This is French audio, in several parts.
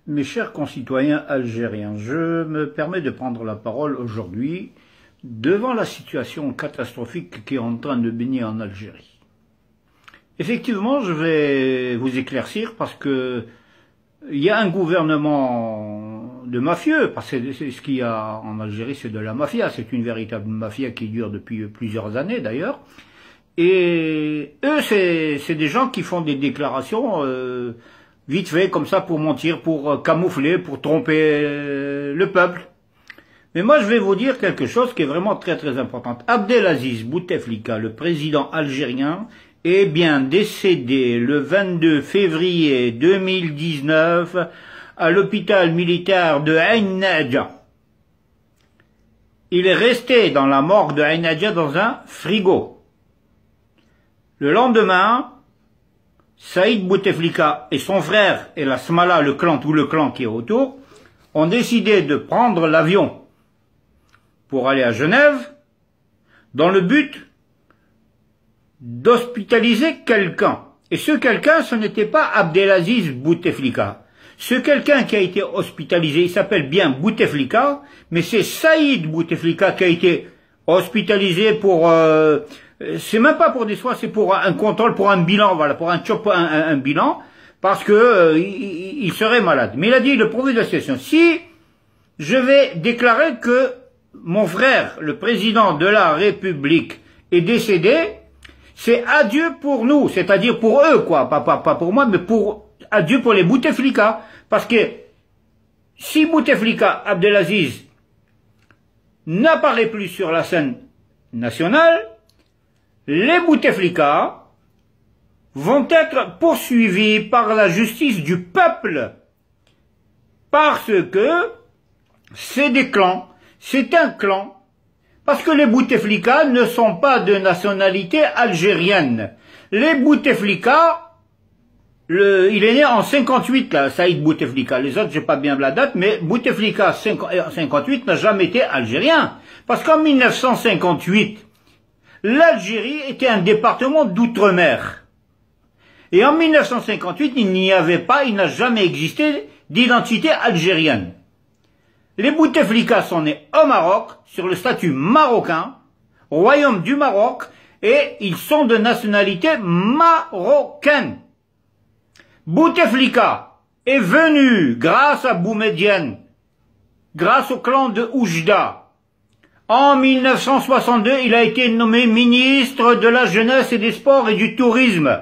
Mes chers concitoyens algériens, je me permets de prendre la parole aujourd'hui devant la situation catastrophique qui est en train de baigner en Algérie. Effectivement, je vais vous éclaircir parce que il y a un gouvernement de mafieux, parce que c'est ce qu'il y a en Algérie, c'est de la mafia, c'est une véritable mafia qui dure depuis plusieurs années d'ailleurs. Et eux, c'est des gens qui font des déclarations vite fait comme ça pour mentir, pour camoufler, pour tromper le peuple. Mais moi, je vais vous dire quelque chose qui est vraiment très très important. Abdelaziz Bouteflika, le président algérien, est bien décédé le 22 février 2019 à l'hôpital militaire de Ain Nadja. Il est resté dans la morgue de Ain Nadja dans un frigo. Le lendemain, Saïd Bouteflika et son frère et la Smala, le clan, tout le clan qui est autour, ont décidé de prendre l'avion pour aller à Genève dans le but d'hospitaliser quelqu'un. Et ce quelqu'un, ce n'était pas Abdelaziz Bouteflika. Ce quelqu'un qui a été hospitalisé, il s'appelle bien Bouteflika, mais c'est Saïd Bouteflika qui a été hospitalisé pour... c'est même pas pour des soins, c'est pour un contrôle, pour un bilan, voilà, pour un bilan, parce que il serait malade. Mais il a dit, le professeur de la situation, si je vais déclarer que mon frère, le président de la République, est décédé, c'est adieu pour nous, c'est-à-dire pour eux, quoi, pas pour moi, mais adieu pour les Bouteflika. Parce que si Bouteflika, Abdelaziz, n'apparaît plus sur la scène nationale, les Bouteflika vont être poursuivis par la justice du peuple. Parce que c'est des clans, c'est un clan. Parce que les Bouteflika ne sont pas de nationalité algérienne. Les Bouteflika, il est né en 58, là, Saïd Bouteflika. Les autres, j'ai pas bien la date, mais Bouteflika 58 n'a jamais été algérien. Parce qu'en 1958, l'Algérie était un département d'outre-mer. Et en 1958, il n'a jamais existé d'identité algérienne. Les Bouteflika sont nés au Maroc, sur le statut marocain, royaume du Maroc, et ils sont de nationalité marocaine. Bouteflika est venu grâce à Boumedienne, grâce au clan de Oujda. En 1962, il a été nommé ministre de la Jeunesse et des Sports et du Tourisme.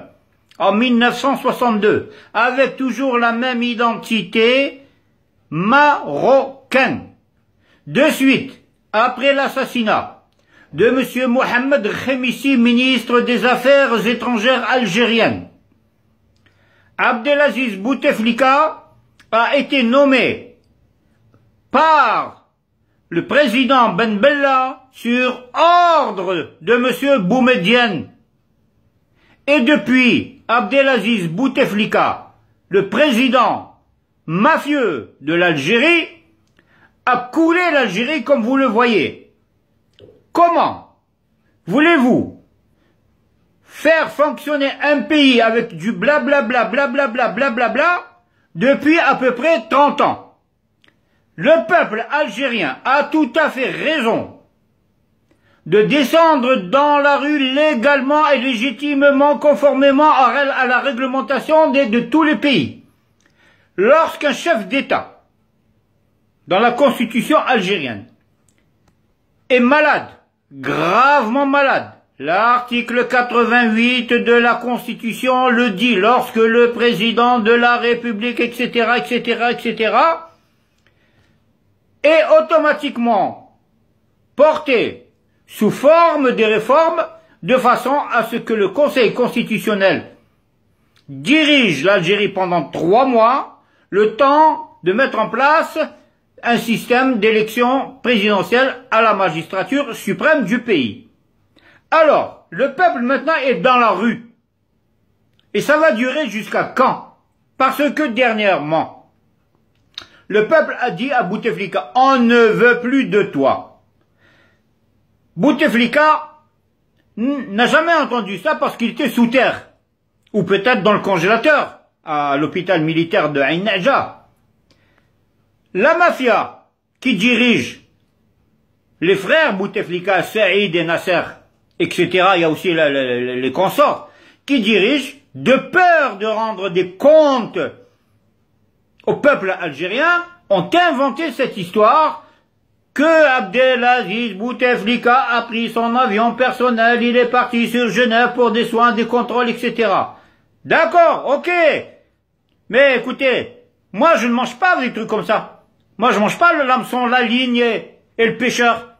En 1962, avec toujours la même identité marocaine. De suite, après l'assassinat de M. Mohamed Khemissi, ministre des Affaires étrangères algériennes, Abdelaziz Bouteflika a été nommé par le président Ben Bella sur ordre de M. Boumedienne. Et depuis, Abdelaziz Bouteflika, le président mafieux de l'Algérie, a coulé l'Algérie comme vous le voyez. Comment voulez-vous faire fonctionner un pays avec du blablabla, blablabla, blablabla, depuis à peu près 30 ans? Le peuple algérien a tout à fait raison de descendre dans la rue légalement et légitimement, conformément à la réglementation de tous les pays. Lorsqu'un chef d'État, dans la constitution algérienne, est malade, gravement malade, l'article 88 de la constitution le dit, lorsque le président de la République, etc., etc., etc., est automatiquement porté sous forme des réformes, de façon à ce que le Conseil constitutionnel dirige l'Algérie pendant 3 mois, le temps de mettre en place un système d'élection présidentielle à la magistrature suprême du pays. Alors, le peuple maintenant est dans la rue. Et ça va durer jusqu'à quand? Parce que dernièrement, le peuple a dit à Bouteflika, on ne veut plus de toi. Bouteflika n'a jamais entendu ça parce qu'il était sous terre. Ou peut-être dans le congélateur, à l'hôpital militaire de Ain Nadja. la mafia qui dirige les frères Bouteflika, Saïd et Nasser, etc., il y a aussi les consorts, qui dirigent, de peur de rendre des comptes au peuple algérien, ont inventé cette histoire que Abdelaziz Bouteflika a pris son avion personnel, il est parti sur Genève pour des soins, des contrôles, etc. D'accord, ok. Mais écoutez, moi je ne mange pas des trucs comme ça. Moi je mange pas le hameçon, la ligne et le pêcheur.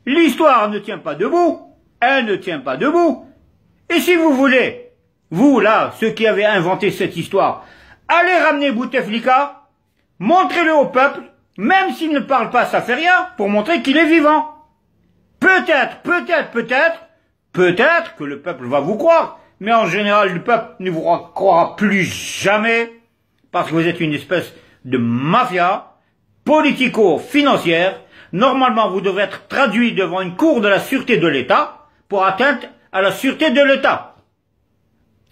L'histoire ne tient pas debout. Elle ne tient pas debout. Et si vous voulez, vous là, ceux qui avez inventé cette histoire, allez ramener Bouteflika, montrez-le au peuple, même s'il ne parle pas, ça fait rien, pour montrer qu'il est vivant. Peut-être que le peuple va vous croire, mais en général, le peuple ne vous croira plus jamais, parce que vous êtes une espèce de mafia politico-financière. Normalement, vous devrez être traduit devant une cour de la sûreté de l'État pour atteinte à la sûreté de l'État.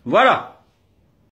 Voilà.